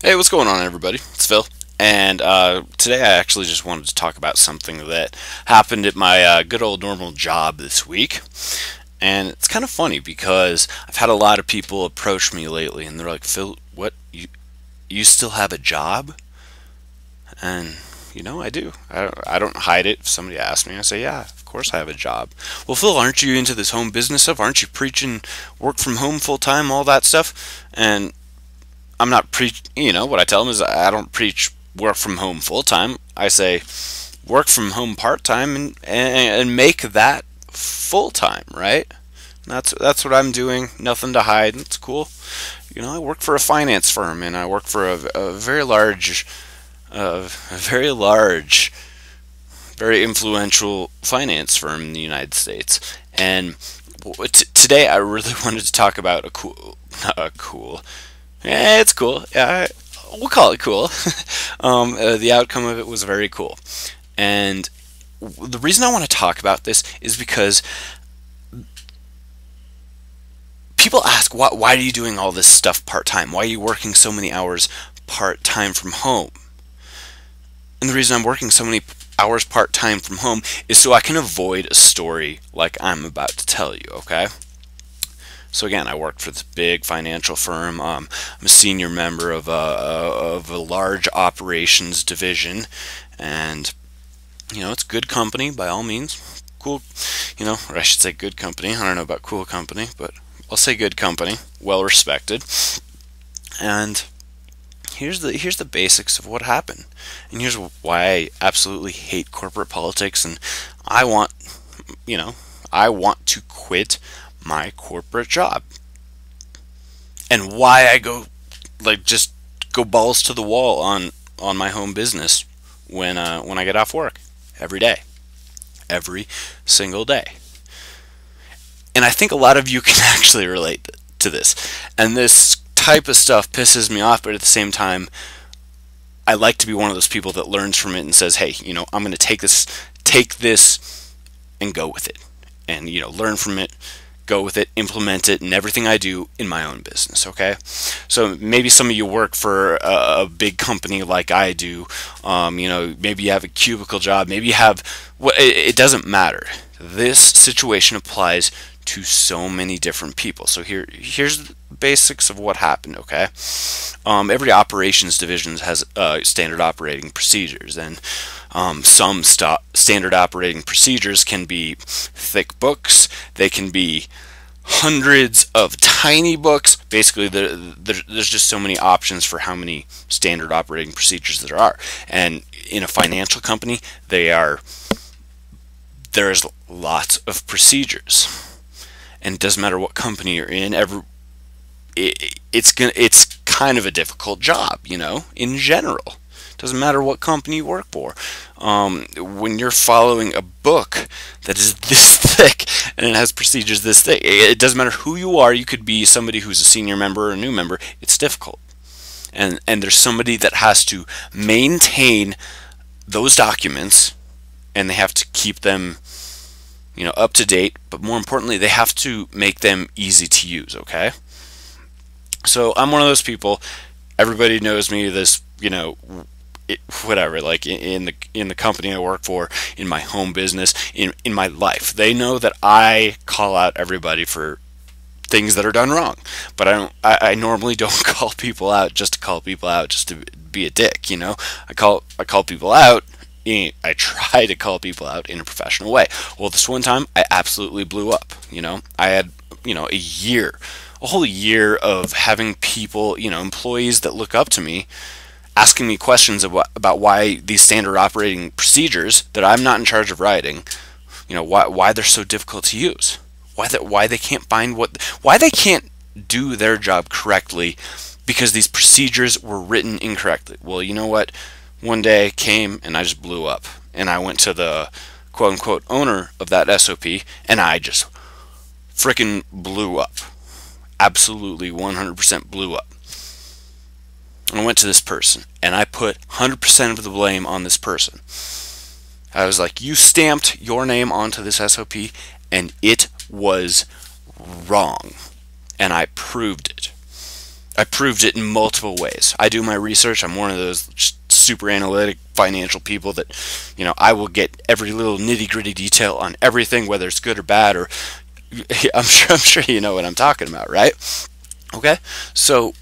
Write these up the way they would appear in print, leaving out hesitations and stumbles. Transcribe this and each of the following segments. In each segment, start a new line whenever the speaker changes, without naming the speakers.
Hey, what's going on, everybody? It's Phil, and today I actually just wanted to talk about something that happened at my good old normal job this week. And it's kind of funny because I've had a lot of people approach me lately, and they're like, "Phil, what you still have a job?" And I do. I don't hide it. If somebody asks me, I say, "Yeah, of course I have a job." Well, Phil, aren't you into this home business stuff? Aren't you preaching work from home full time, all that stuff? And I'm not preach. What I tell them is I don't preach work from home full time. I say work from home part time and make that full time, right? That's what I'm doing. Nothing to hide. It's cool. I work for a finance firm, and I work for a very large, very large, very influential finance firm in the United States. And today I really wanted to talk about a cool, not a cool. It's cool. Yeah, we'll call it cool. The outcome of it was very cool. And the reason I want to talk about this is because people ask, why are you doing all this stuff part time? Why are you working so many hours part time from home? And the reason I'm working so many hours part time from home is so I can avoid a story like I'm about to tell you, okay? So again, I work for this big financial firm. I'm a senior member of a large operations division, and it's good company by all means. Cool, or I should say good company. I don't know about cool company, but I'll say good company, well respected. And here's the basics of what happened, and here's why I absolutely hate corporate politics, and I want, you know, I want to quit my corporate job, and why I go just go balls to the wall on my home business when I get off work every day, every single day. And I think a lot of you can actually relate to this. And this type of stuff pisses me off, but at the same time, I like to be one of those people that learns from it and says, "Hey, I'm going to take this and go with it, and learn from it, go with it, implement it in everything I do in my own business." Okay, so maybe some of you work for a big company like I do. Maybe you have a cubicle job. Maybe you have it doesn't matter. This situation applies to so many different people. So here's the basics of what happened. Okay, every operations division has standard operating procedures, and some standard operating procedures can be thick books. They can be hundreds of tiny books. Basically, there's just so many options for how many standard operating procedures there are. And in a financial company, there's lots of procedures, and it doesn't matter what company you're in. It's kind of a difficult job, in general. Doesn't matter what company you work for. When you're following a book that is this thick and it has procedures this thick, it doesn't matter who you are. You could be somebody who's a senior member or a new member. It's difficult, and there's somebody that has to maintain those documents, and they have to keep them up to date, but more importantly, they have to make them easy to use. Okay, so I'm one of those people. Everybody knows me. Whatever, like in the company I work for, in my home business, in my life, they know that I call out everybody for things that are done wrong. But I normally don't call people out just to call people out, just to be a dick. I call people out. I try to call people out in a professional way. Well, this one time I absolutely blew up. I had a whole year of having people, employees that look up to me, asking me questions about why these standard operating procedures that I'm not in charge of writing, why they're so difficult to use, why they can't why they can't do their job correctly because these procedures were written incorrectly. Well, you know what? One day came and I just blew up, and I went to the quote unquote owner of that SOP, and I just freaking blew up. Absolutely 100% blew up. I went to this person and I put 100% of the blame on this person. I was like, "You stamped your name onto this SOP and it was wrong." And I proved it. I proved it in multiple ways. I do my research. I'm one of those super analytic financial people that, I will get every little nitty gritty detail on everything, whether it's good or bad, or I'm sure you know what I'm talking about, right? Okay, so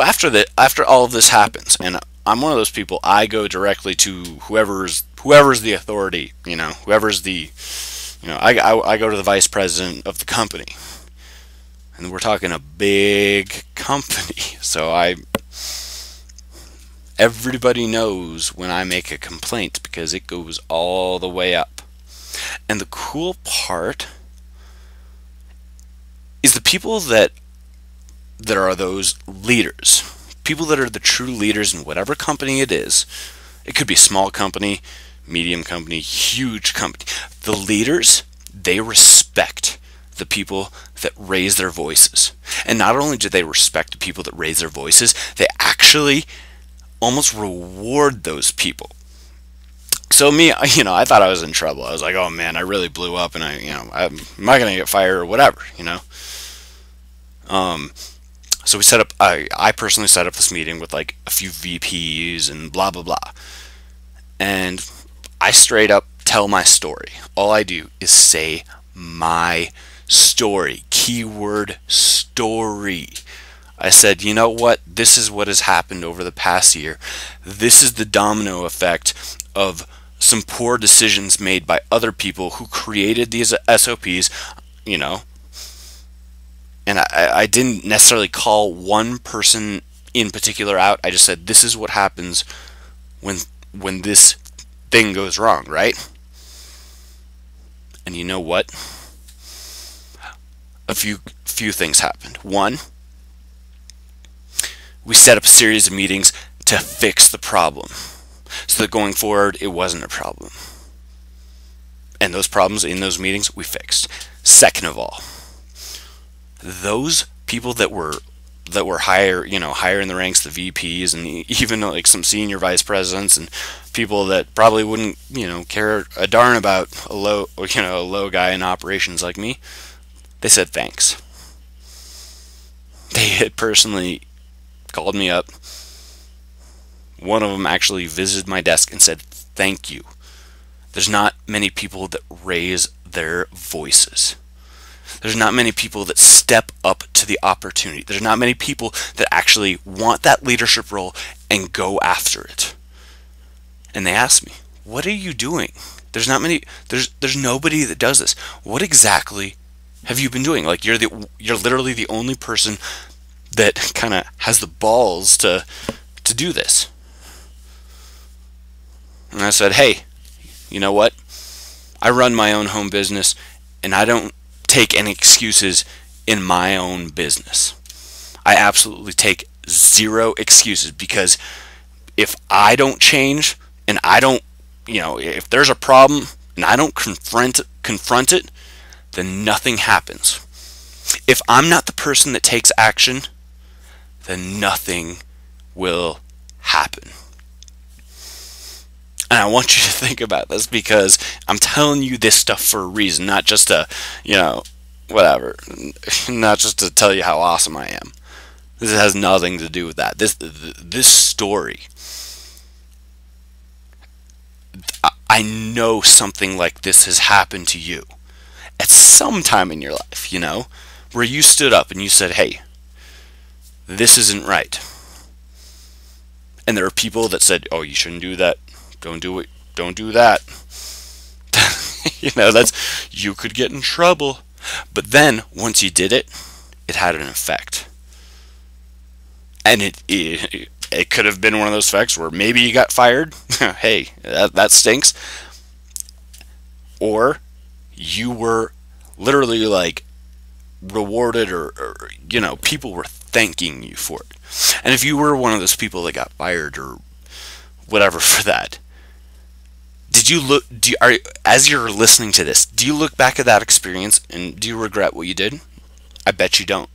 after all of this happens, and I'm one of those people, I go directly to whoever's the authority, whoever's the, I go to the vice president of the company, and we're talking a big company, so everybody knows when I make a complaint because it goes all the way up. And the cool part is the people that are those leaders, people that are the true leaders in whatever company it is. It could be a small company, medium company, huge company. The leaders, they respect the people that raise their voices. And not only do they respect the people that raise their voices, they actually almost reward those people. So me, I thought I was in trouble. I was like, oh man, I really blew up, and am I going to get fired or whatever, So we set up, I personally set up this meeting with like a few VPs and blah, blah, blah. And I straight up tell my story. All I do is say my story. Keyword story. I said, you know what? This is what has happened over the past year. This is the domino effect of some poor decisions made by other people who created these SOPs, And I didn't necessarily call one person in particular out. I just said, this is what happens when this thing goes wrong, right? And you know what? A few things happened. One, we set up a series of meetings to fix the problem, so that going forward, it wasn't a problem. And those problems in those meetings, we fixed. Second of all, those people that were higher in the ranks, the VPs, and even like some senior vice presidents and people that probably wouldn't, care a darn about a low guy in operations like me, they said thanks. They had personally called me up. One of them actually visited my desk and said, thank you. There's not many people that raise their voices. There's not many people that step up to the opportunity. There's not many people that actually want that leadership role and go after it. And they asked me, what are you doing? There's nobody that does this. What exactly have you been doing? Like, you're literally the only person that kind of has the balls to do this. And I said, hey, you know what? I run my own home business, and I don't take any excuses in my own business. I absolutely take zero excuses, because if I don't change and I don't, if there's a problem and I don't confront it, then nothing happens. If I'm not the person that takes action, then nothing will happen. And I want you to think about this, because I'm telling you this stuff for a reason, not just to, whatever, not just to tell you how awesome I am. This has nothing to do with that. This story, I know something like this has happened to you at some time in your life, where you stood up and you said, hey, this isn't right. And there are people that said, oh, you shouldn't do that. Don't do it. Don't do that. You could get in trouble. But then, once you did it, it had an effect. And it could have been one of those effects where maybe you got fired. Hey, that stinks. Or you were literally like rewarded, or people were thanking you for it. And if you were one of those people that got fired or whatever for that, as you're listening to this, do you look back at that experience and do you regret what you did? I bet you don't.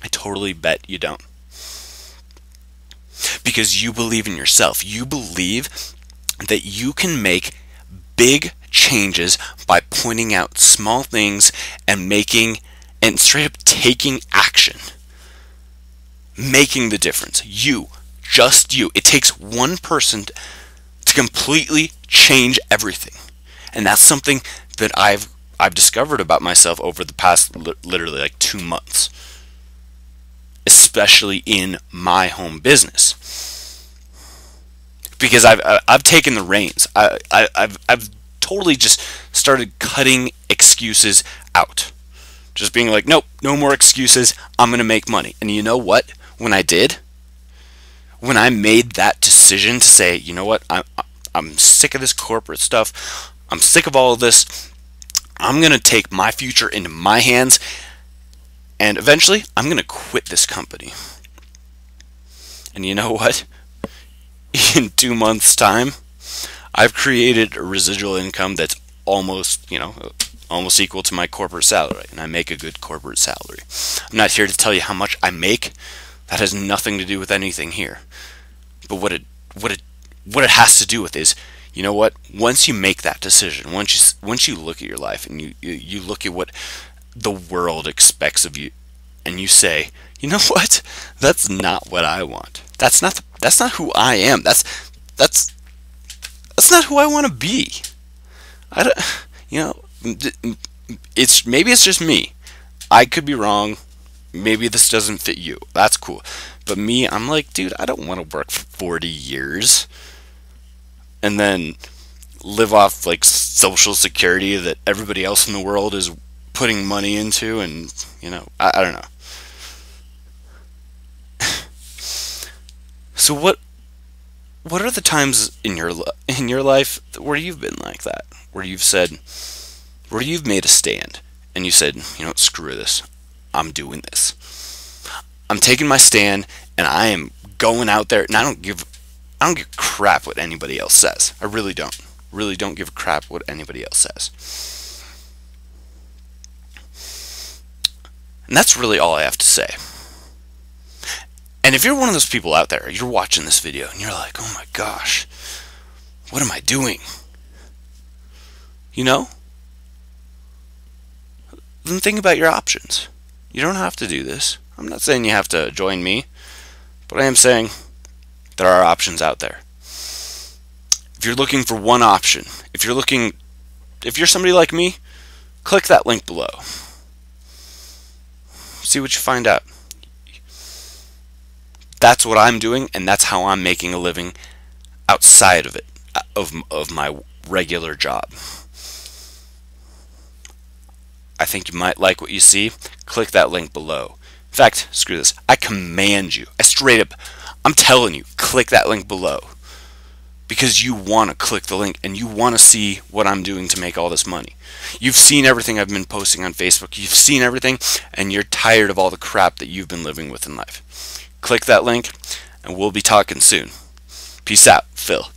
I totally bet you don't. Because you believe in yourself. You believe that you can make big changes by pointing out small things and and straight up taking action, making the difference. You, just you. It takes one person to completely change everything. And that's something that I've discovered about myself over the past literally like 2 months, especially in my home business, because I've taken the reins. I've totally just started cutting excuses out, just being like, nope, no more excuses. I'm gonna make money. And you know what? When I made that decision to say, you know what, I'm sick of this corporate stuff. I'm sick of all of this. I'm going to take my future into my hands, and eventually I'm going to quit this company. And you know what? In 2 months' time, I've created a residual income that's almost equal to my corporate salary, and I make a good corporate salary. I'm not here to tell you how much I make. That has nothing to do with anything here. But what it has to do with is, you know what? Once you make that decision, once you look at your life and you look at what the world expects of you, and you say, you know what? That's not what I want. That's not who I am. That's not who I want to be. I don't, maybe it's just me. I could be wrong. Maybe this doesn't fit you. That's cool. But me, I'm like, dude, I don't want to work for 40 years and then live off like Social Security that everybody else in the world is putting money into, and I don't know. So what are the times in your life where you've been like that, where you've made a stand and you said, screw this, I'm doing this. I'm taking my stand and I am going out there, and I don't give a crap what anybody else says. I really don't. Really don't give a crap what anybody else says. And that's really all I have to say. And if you're one of those people out there, you're watching this video and you're like, oh my gosh, what am I doing? Then think about your options. You don't have to do this. I'm not saying you have to join me, but I am saying there are options out there. If you're looking for one option, if you're somebody like me, click that link below. See what you find out. That's what I'm doing, and that's how I'm making a living outside of it, of my regular job. I think you might like what you see. Click that link below. In fact, screw this. I command you. I'm telling you, click that link below. Because you want to click the link and you want to see what I'm doing to make all this money. You've seen everything I've been posting on Facebook. You've seen everything, and you're tired of all the crap that you've been living with in life. Click that link, and we'll be talking soon. Peace out, Phil.